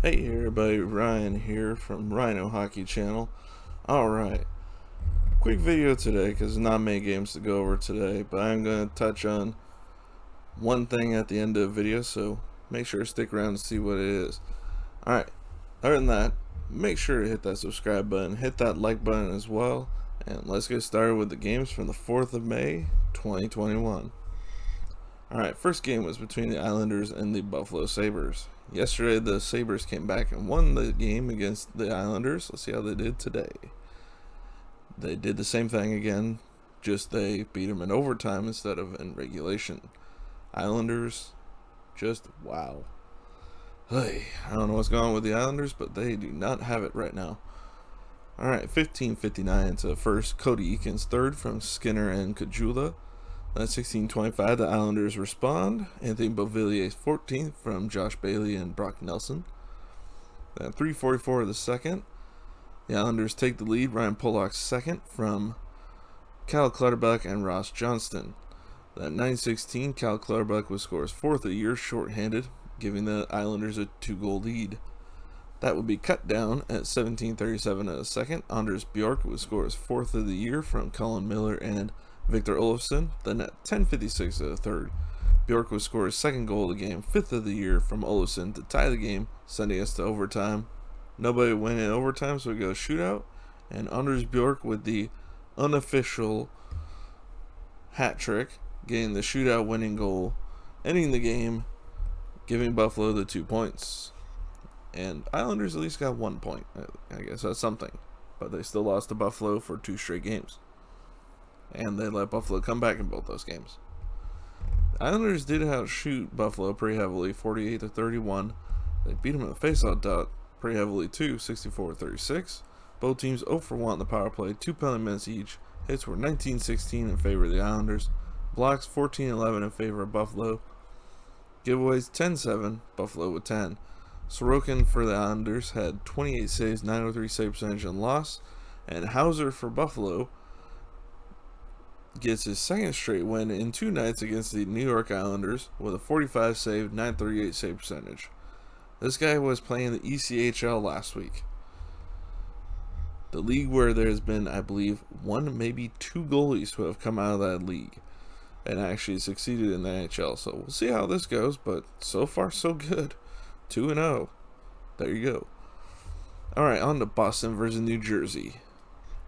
Hey everybody, Ryan here from Rhino Hockey Channel. Alright, quick video today because there's not many games to go over today, but I'm going to touch on one thing at the end of the video, so make sure to stick around to see what it is. Alright, other than that, make sure to hit that subscribe button, hit that like button as well, and let's get started with the games from the 4th of May, 2021. Alright, first game was between the Islanders and the Buffalo Sabres. Yesterday, the Sabres came back and won the game against the Islanders. Let's see how they did today. They did the same thing again, just they beat them in overtime instead of in regulation. Islanders, just wow. Hey, I don't know what's going on with the Islanders, but they do not have it right now. Alright, 15:59 into the first. Cody Eakin's third from Skinner and Kajula. At 16:25, the Islanders respond. Anthony Beauvillier's 14th from Josh Bailey and Brock Nelson. At 3:44 of the second, the Islanders take the lead. Ryan Pollock's second from Cal Clutterbuck and Ross Johnston. At 9:16, Cal Clutterbuck would score his fourth of the year shorthanded, giving the Islanders a 2-goal lead. That would be cut down at 17:37 of the second. Anders Bjork would score his fourth of the year from Colin Miller and Victor Olofsson. Then at 10:56 of the third, Bjork would score his second goal of the game, fifth of the year from Olofsson to tie the game, sending us to overtime. Nobody would win in overtime, so we go shootout. And Anders Bjork with the unofficial hat trick, getting the shootout winning goal, ending the game, giving Buffalo the 2 points. And Islanders at least got 1 point. I guess that's something. But they still lost to Buffalo for 2 straight games. And they let Buffalo come back in both those games. The Islanders did outshoot Buffalo pretty heavily, 48-31. They beat them in the faceoff dot pretty heavily too, 64-36. Both teams 0 for 1 on the power play, 2 penalty minutes each. Hits were 19-16 in favor of the Islanders. Blocks 14-11 in favor of Buffalo. Giveaways 10-7, Buffalo with 10. Sorokin for the Islanders had 28 saves, 903 save percentage and loss. And Hauser for Buffalo gets his second straight win in 2 nights against the New York Islanders with a 45 save, 938 save percentage. This guy was playing the ECHL last week. The league where there's been, I believe, 1, maybe 2 goalies who have come out of that league and actually succeeded in the NHL. So we'll see how this goes, but so far so good. 2-0. There you go. Alright, on to Boston versus New Jersey.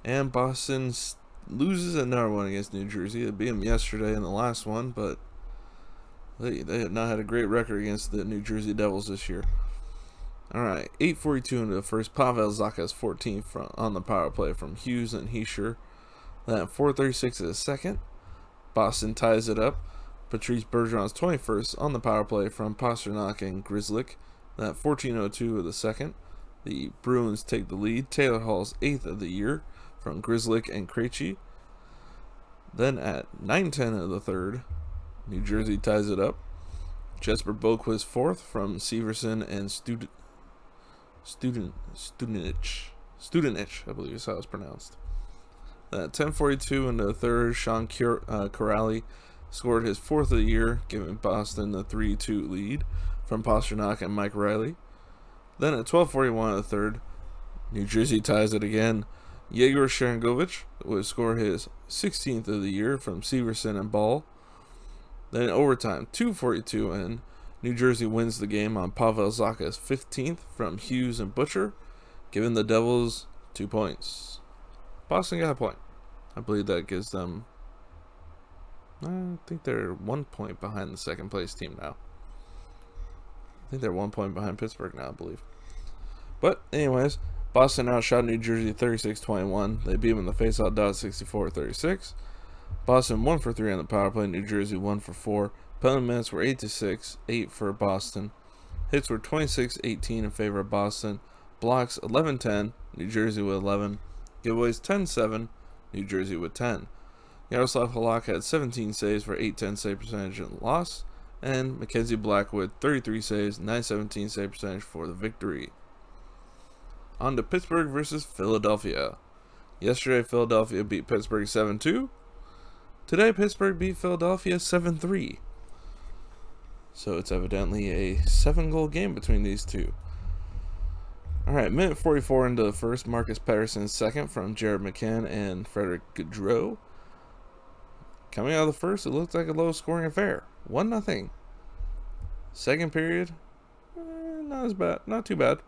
And Boston loses another one against New Jersey. They beat them yesterday in the last one, but they have not had a great record against the New Jersey Devils this year. Alright, 8:42 into the first. Pavel Zacha's 14th on the power play from Hughes and Hischier. Then 4:36 of the second, Boston ties it up. Patrice Bergeron's 21st on the power play from Pastrnak and Grzelcyk. Then at 14:02 of the second, the Bruins take the lead. Taylor Hall's 8th of the year from Grzelcyk and Krejci. Then at 9:10 of the third, New Jersey ties it up. Jesper Boquist's 4th from Severson and Studenich, I believe is how it's pronounced. Then at 10:42 into the third, Sean Corrali scored his 4th of the year, giving Boston the 3-2 lead from Pastrnak and Mike Riley. Then at 12:41 of the third, New Jersey ties it again. Yegor Sharangovich would score his 16th of the year from Severson and Ball. Then in overtime, 2:42 in, New Jersey wins the game on Pavel Zacha's 15th from Hughes and Butcher, giving the Devils 2 points. Boston got a point. I believe that gives them, I think they're 1 point behind the second place team now. I think they're 1 point behind Pittsburgh now, I believe. But anyways, Boston outshot New Jersey 36-21. They beat them in the faceoff dot 64-36. Boston 1 for 3 on the power play. New Jersey 1 for 4. Penalty minutes were 8-6, 8 for Boston. Hits were 26-18 in favor of Boston. Blocks 11-10, New Jersey with 11. Giveaways 10-7, New Jersey with 10. Yaroslav Halak had 17 saves for 810 save percentage and loss. And Mackenzie Blackwood 33 saves, 917 save percentage for the victory. On to Pittsburgh versus Philadelphia. Yesterday, Philadelphia beat Pittsburgh 7-2. Today, Pittsburgh beat Philadelphia 7-3. So it's evidently a 7-goal game between these two. All right, minute 44 into the first. Marcus Pettersson second from Jared McCann and Frederick Gaudreau. Coming out of the first, it looked like a low-scoring affair. 1-0. Second period, not as bad, not too bad.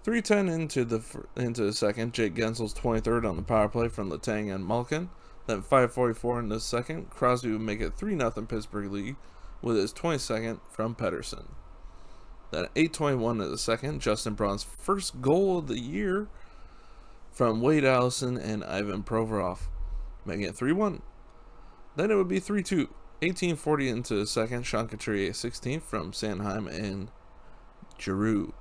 3:10 into the second. Jake Gensel's 23rd on the power play from Letang and Malkin. Then 5:44 in the second. Crosby would make it 3-0 Pittsburgh lead with his 22nd from Pettersson. Then at 8:21 in the second, Justin Braun's first goal of the year from Wade Allison and Ivan Provorov, making it 3-1. Then it would be 3-2. 18:40 into the second, Sean Couturier 16th from Sanheim and Giroux.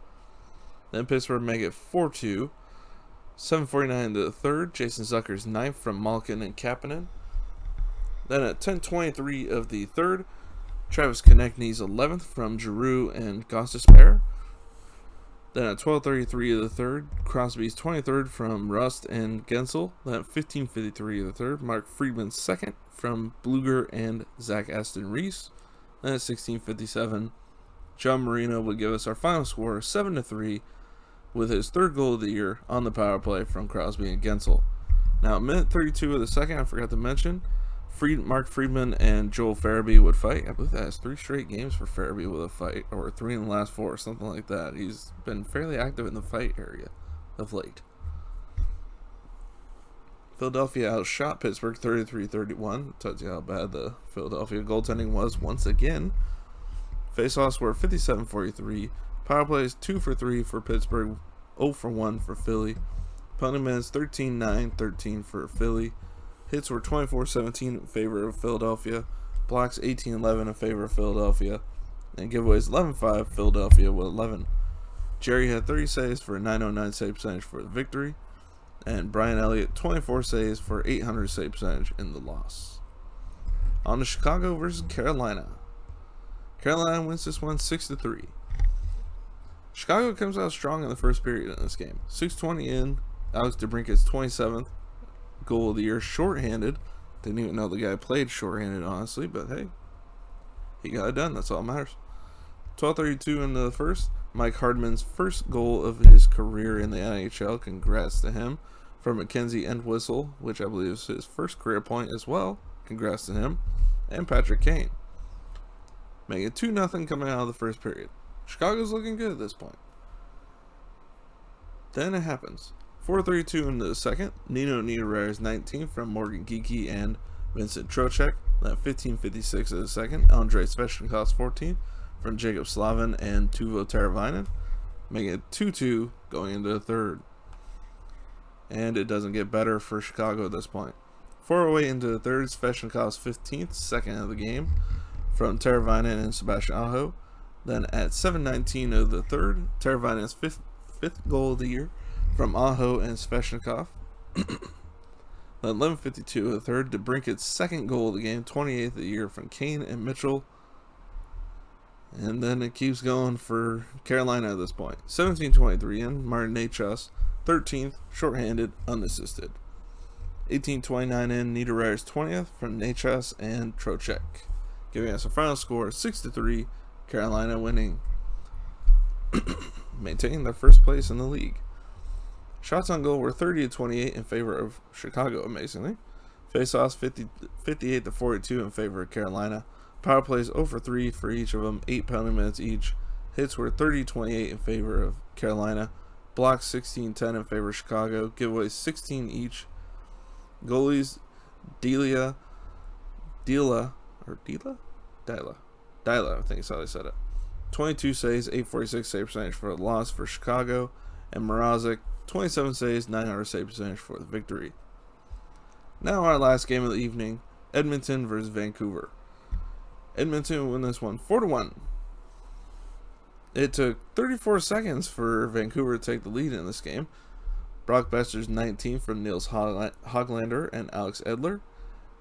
Then Pittsburgh make it 4-2. 7:49 into the third, Jason Zucker's 9th from Malkin and Kapanen. Then at 10:23 of the third, Travis Konechny's 11th from Giroux and Gostisbehere. Then at 12:33 of the third, Crosby's 23rd from Rust and Gensel. Then at 15:53 of the third, Mark Friedman's 2nd from Bluger and Zach Aston Reese. Then at 16:57, John Marino would give us our final score, 7-3, with his third goal of the year on the power play from Crosby and Gensel. Now, at minute 32 of the second, I forgot to mention, Mark Friedman and Joel Farabee would fight. I believe that has 3 straight games for Farabee with a fight, or 3 in the last 4, something like that. He's been fairly active in the fight area of late. Philadelphia outshot Pittsburgh 33-31. Tells you how bad the Philadelphia goaltending was once again. Faceoffs were 57-43. Power plays 2 for 3 for Pittsburgh, 0 for 1 for Philly. Penalty minutes 13-9-13 for Philly. Hits were 24-17 in favor of Philadelphia. Blocks 18-11 in favor of Philadelphia. And giveaways 11-5, Philadelphia with 11. Jerry had 30 saves for a .909 save percentage for the victory. And Brian Elliott 24 saves for 800 save percentage in the loss. On to Chicago versus Carolina. Carolina wins this one 6-3. Chicago comes out strong in the first period in this game. 6:20 in, Alex DeBrincat's 27th goal of the year, shorthanded. Didn't even know the guy played shorthanded, honestly, but hey, he got it done. That's all that matters. 12:32 into the first, Mike Hardman's first goal of his career in the NHL. Congrats to him. From Mackenzie Entwistle, which I believe is his first career point as well. Congrats to him. And Patrick Kane. Making it 2-0 coming out of the first period. Chicago's looking good at this point. Then it happens. 4:32 into the second, Nino Niederreyer's 19th from Morgan Geekie and Vincent Trocheck. Then 15:56 of the second, Andrei Svechnikov's 14th from Jacob Slavin and Teuvo Teravainen, making it 2-2 going into the third. And it doesn't get better for Chicago at this point. 4:08 into the third, Svechnikov's 15th, second of the game, from Teravainen and Sebastian Aho. Then at 7:19 of the third, Teravainen's fifth goal of the year from Aho and Svechnikov. Then 11:52 of the third, DeBrincat's second goal of the game, 28th of the year from Kane and Mitchell. And then it keeps going for Carolina at this point. 17:23 in, Martin Necas, 13th, shorthanded, unassisted. 18:29 in, Niederreyer's 20th from Necas and Trocheck, giving us a final score 6-3, Carolina winning, maintaining their first place in the league. Shots on goal were 30-28 in favor of Chicago, amazingly. Faceoffs 58-42 in favor of Carolina. Power plays 0 for 3 for each of them, 8 penalty minutes each. Hits were 30-28 in favor of Carolina. Blocks 16-10 in favor of Chicago. Giveaways 16 each. Goalies Dila, I think is how they said it. 22 saves, 846 save percentage for the loss for Chicago. And Mrazek, 27 saves, 900 save percentage for the victory. Now our last game of the evening, Edmonton versus Vancouver. Edmonton won this one 4-1. It took 34 seconds for Vancouver to take the lead in this game. Brock Besser's 19th from Niels Hoglander and Alex Edler.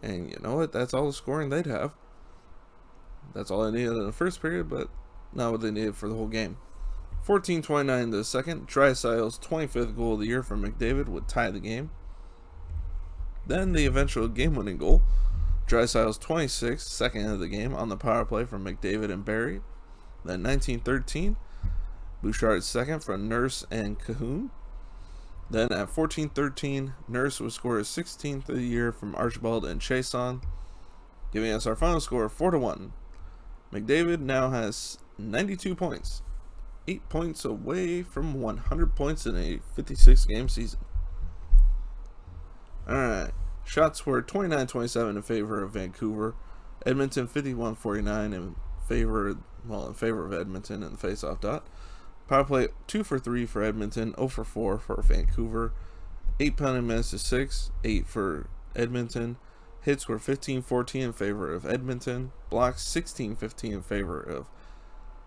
And you know what? That's all the scoring they'd have. That's all they needed in the first period, but not what they needed for the whole game. 14:29 into the second, Draisaitl's 25th goal of the year from McDavid would tie the game. Then the eventual game-winning goal, Draisaitl's 26th, second of the game, on the power play from McDavid and Barrie. Then 19:13, Bouchard second for Nurse and Cahoon. Then at 14-13, Nurse would score his 16th of the year from Archibald and Chason, giving us our final score 4-1. McDavid now has 92 points, 8 points away from 100 points in a 56-game season. Alright, shots were 29-27 in favor of Vancouver, Edmonton 51-49 in favor of Edmonton in the faceoff dot. Power play 2 for 3 for Edmonton, 0 for 4 for Vancouver. 8 penalty minutes to 6, 8 for Edmonton. Hits were 15-14 in favor of Edmonton. Blocks 16-15 in favor of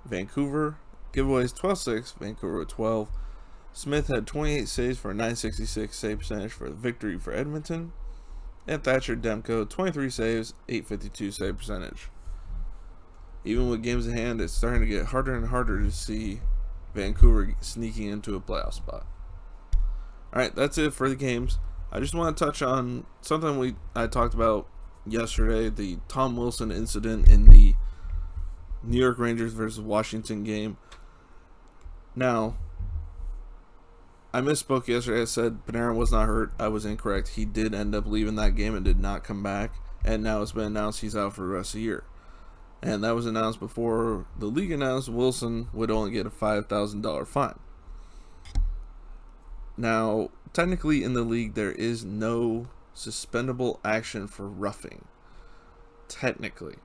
Vancouver. Giveaways 12-6, Vancouver with 12. Smith had 28 saves for a 966 save percentage for the victory for Edmonton. And Thatcher Demko 23 saves, 852 save percentage. Even with games in hand, it's starting to get harder and harder to see Vancouver sneaking into a playoff spot. Alright, that's it for the games. I just want to touch on something I talked about yesterday, the Tom Wilson incident in the New York Rangers versus Washington game. Now, I misspoke yesterday. I said Panarin was not hurt. I was incorrect. He did end up leaving that game and did not come back. And now it's been announced he's out for the rest of the year. And that was announced before the league announced Wilson would only get a $5,000 fine. Now, technically in the league, there is no suspendable action for roughing. Technically.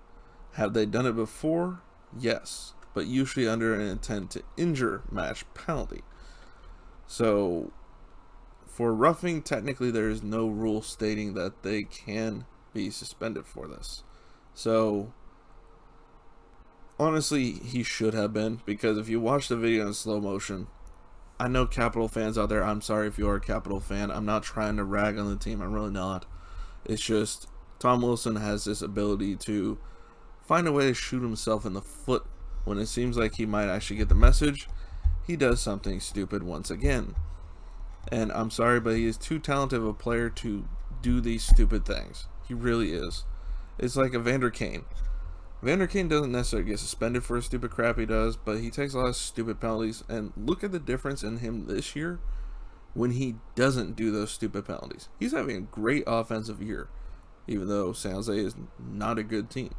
Have they done it before? Yes. But usually under an intent to injure match penalty. So, for roughing, technically there is no rule stating that they can be suspended for this. So, honestly, he should have been, because if you watch the video in slow motion, I know Capital fans out there, I'm sorry if you are a Capital fan, I'm not trying to rag on the team, I'm really not. It's just, Tom Wilson has this ability to find a way to shoot himself in the foot when it seems like he might actually get the message. He does something stupid once again. And I'm sorry, but he is too talented of a player to do these stupid things. He really is. It's like a Vander Kane. Vander Kane doesn't necessarily get suspended for a stupid crap he does, but he takes a lot of stupid penalties. And look at the difference in him this year when he doesn't do those stupid penalties. He's having a great offensive year, even though San Jose is not a good team.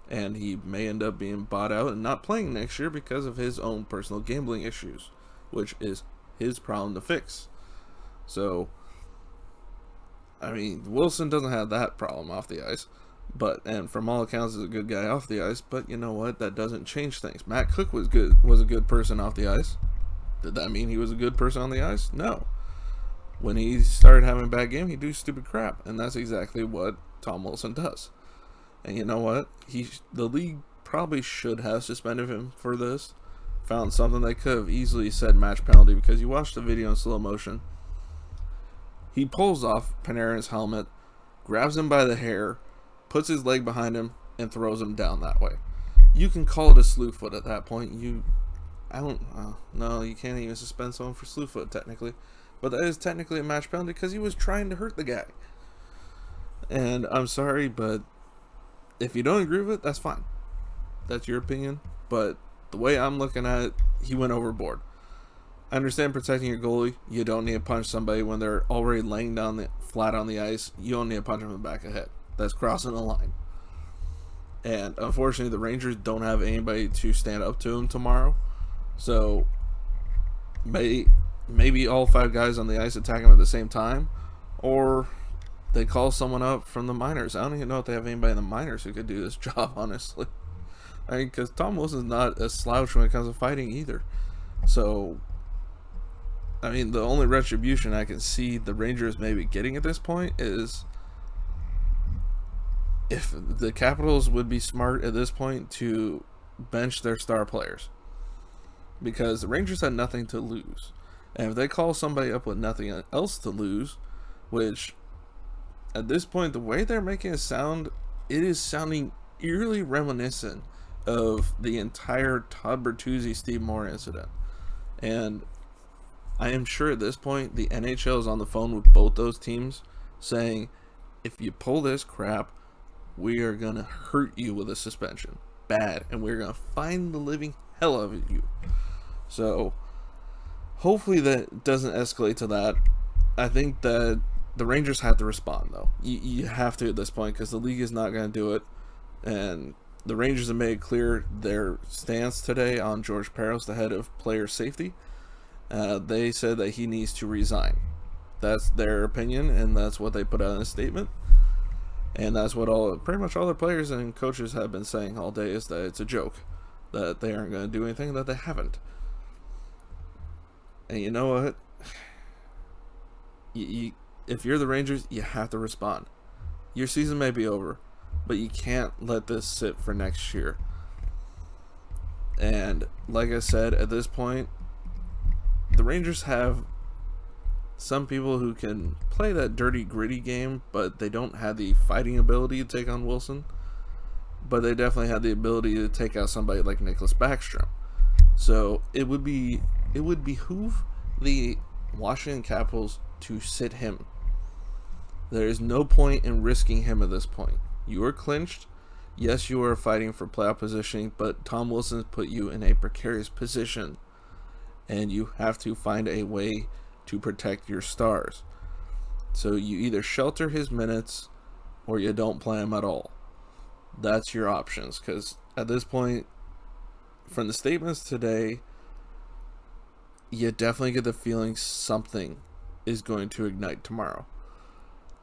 And he may end up being bought out and not playing next year because of his own personal gambling issues, which is his problem to fix. So, I mean, Wilson doesn't have that problem off the ice. And from all accounts is a good guy off the ice, but you know what? That doesn't change things. Matt Cook was a good person off the ice. Did that mean he was a good person on the ice? No. When he started having a bad game, he'd do stupid crap, and that's exactly what Tom Wilson does. And you know what? The league probably should have suspended him for this. Found something they could have easily said match penalty, because you watch the video in slow motion. He pulls off Panarin's helmet, grabs him by the hair, puts his leg behind him, and throws him down that way. You can call it a slew foot at that point. No, you can't even suspend someone for slew foot technically. But that is technically a match penalty because he was trying to hurt the guy. And I'm sorry, but if you don't agree with it, that's fine. That's your opinion. But the way I'm looking at it, he went overboard. I understand protecting your goalie. You don't need to punch somebody when they're already laying down flat on the ice. You don't need to punch them in the back of the head. That's crossing the line. And unfortunately, the Rangers don't have anybody to stand up to him tomorrow. So maybe all 5 guys on the ice attack him at the same time, or they call someone up from the minors. I don't even know if they have anybody in the minors who could do this job, honestly. I mean, because Tom Wilson's not a slouch when it comes to fighting either. So, I mean, the only retribution I can see the Rangers maybe getting at this point is if the Capitals would be smart at this point to bench their star players. Because the Rangers had nothing to lose. And if they call somebody up with nothing else to lose, which at this point, the way they're making it sound, it is sounding eerily reminiscent of the entire Todd Bertuzzi, Steve Moore incident. And I am sure at this point, the NHL is on the phone with both those teams saying, if you pull this crap, we are going to hurt you with a suspension. Bad. And we're going to find the living hell out of you. So, Hopefully that doesn't escalate to that. I think that the Rangers have to respond, though. You have to at this point because the league is not going to do it. And the Rangers have made clear their stance today on George Parros, the head of player safety. They said that he needs to resign. That's their opinion, and that's what they put out in a statement. And that's what pretty much all the players and coaches have been saying all day, is that it's a joke, that they aren't going to do anything, that they haven't. And you know what? If you're the Rangers, you have to respond. Your season may be over, but you can't let this sit for next year. And like I said, at this point, the Rangers have some people who can play that dirty, gritty game, but they don't have the fighting ability to take on Wilson. But they definitely have the ability to take out somebody like Nicholas Backstrom. So it would behoove the Washington Capitals to sit him. There is no point in risking him at this point. You are clinched. Yes, you are fighting for playoff positioning, but Tom Wilson has put you in a precarious position, and you have to find a way to protect your stars. So you either shelter his minutes or you don't play him at all. That's your options, because at this point, from the statements today, you definitely get the feeling something is going to ignite tomorrow.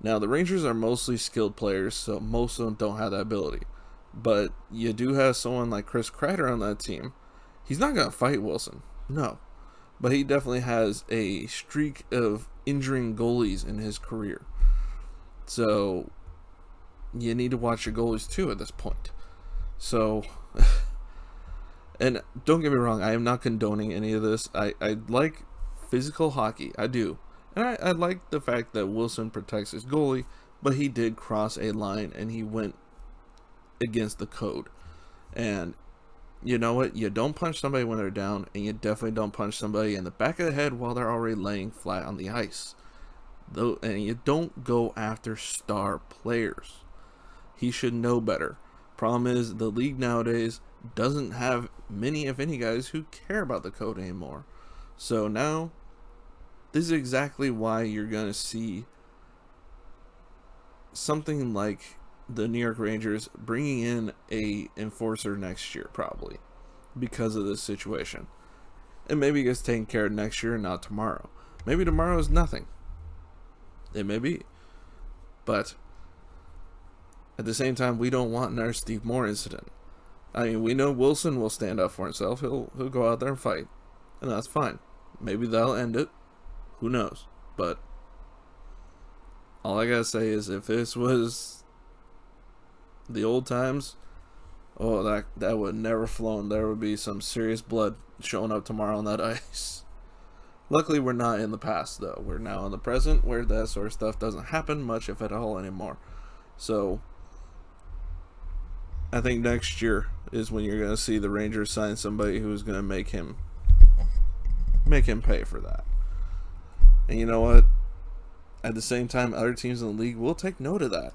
Now, the Rangers are mostly skilled players, so most of them don't have that ability. But you do have someone like Chris Kreider on that team. He's not going to fight Wilson, no. But he definitely has a streak of injuring goalies in his career. So you need to watch your goalies too at this point. So, and don't get me wrong, I am not condoning any of this. I like physical hockey, I do. And I like the fact that Wilson protects his goalie, but he did cross a line and he went against the code. And you know what? You don't punch somebody when they're down, and you definitely don't punch somebody in the back of the head while they're already laying flat on the ice. And you don't go after star players. He should know better. Problem is, the league nowadays doesn't have many, if any, guys who care about the code anymore. So now, this is exactly why you're going to see something like the New York Rangers bringing in a enforcer next year, probably, because of this situation. And maybe it gets taken care of next year and not tomorrow. Maybe tomorrow is nothing. It may be. But at the same time, we don't want another Steve Moore incident. I mean, we know Wilson will stand up for himself. He'll go out there and fight. And that's fine. Maybe that'll end it. Who knows? But all I gotta say is, if this was the old times, oh, that would never flown. There would be some serious blood showing up tomorrow on that ice. Luckily, we're not in the past, though. We're now in the present, where that sort of stuff doesn't happen much, if at all, anymore. So I think next year is when you're going to see the Rangers sign somebody who's going to make him pay for that. And you know what? At the same time, other teams in the league will take note of that.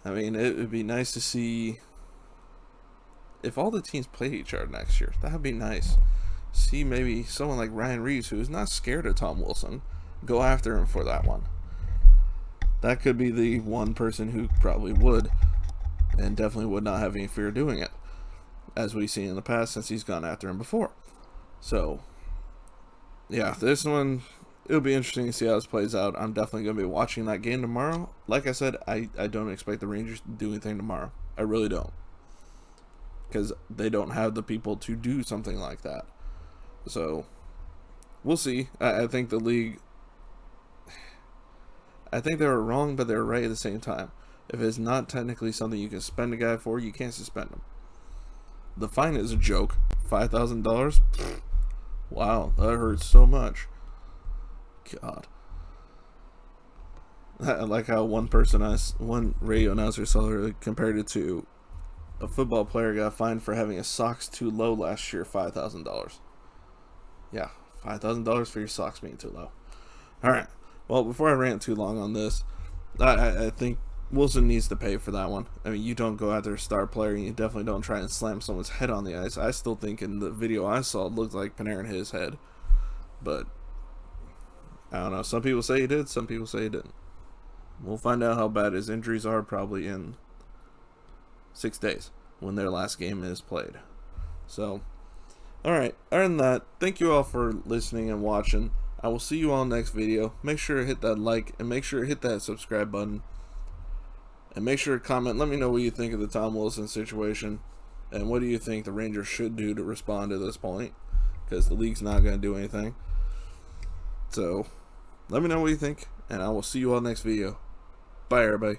I mean, it would be nice to see if all the teams played each other next year. That would be nice. See maybe someone like Ryan Reeves, who is not scared of Tom Wilson, go after him for that one. That could be the one person who probably would, and definitely would not have any fear doing it, as we've seen in the past since he's gone after him before. So, yeah, this one, it'll be interesting to see how this plays out. I'm definitely going to be watching that game tomorrow. Like I said, I don't expect the Rangers to do anything tomorrow. I really don't. Because they don't have the people to do something like that. So, we'll see. I think the league, I think they were wrong, but they were right at the same time. If it's not technically something you can suspend a guy for, you can't suspend him. The fine is a joke. $5,000? Wow, that hurts so much. God. I like how one radio announcer compared it to a football player got fined for having his socks too low last year, $5,000. Yeah, $5,000 for your socks being too low. Alright, well, before I rant too long on this, I think Wilson needs to pay for that one. I mean, you don't go after a star player, and you definitely don't try and slam someone's head on the ice. I still think in the video I saw, it looked like Panarin hit his head. But I don't know. Some people say he did, some people say he didn't. We'll find out how bad his injuries are probably in 6 days when their last game is played. So, alright, other than that, thank you all for listening and watching. I will see you all next video. Make sure to hit that like and make sure to hit that subscribe button. And make sure to comment. Let me know what you think of the Tom Wilson situation. And what do you think the Rangers should do to respond to this point? Because the league's not going to do anything. So, let me know what you think. And I will see you all next video. Bye, everybody.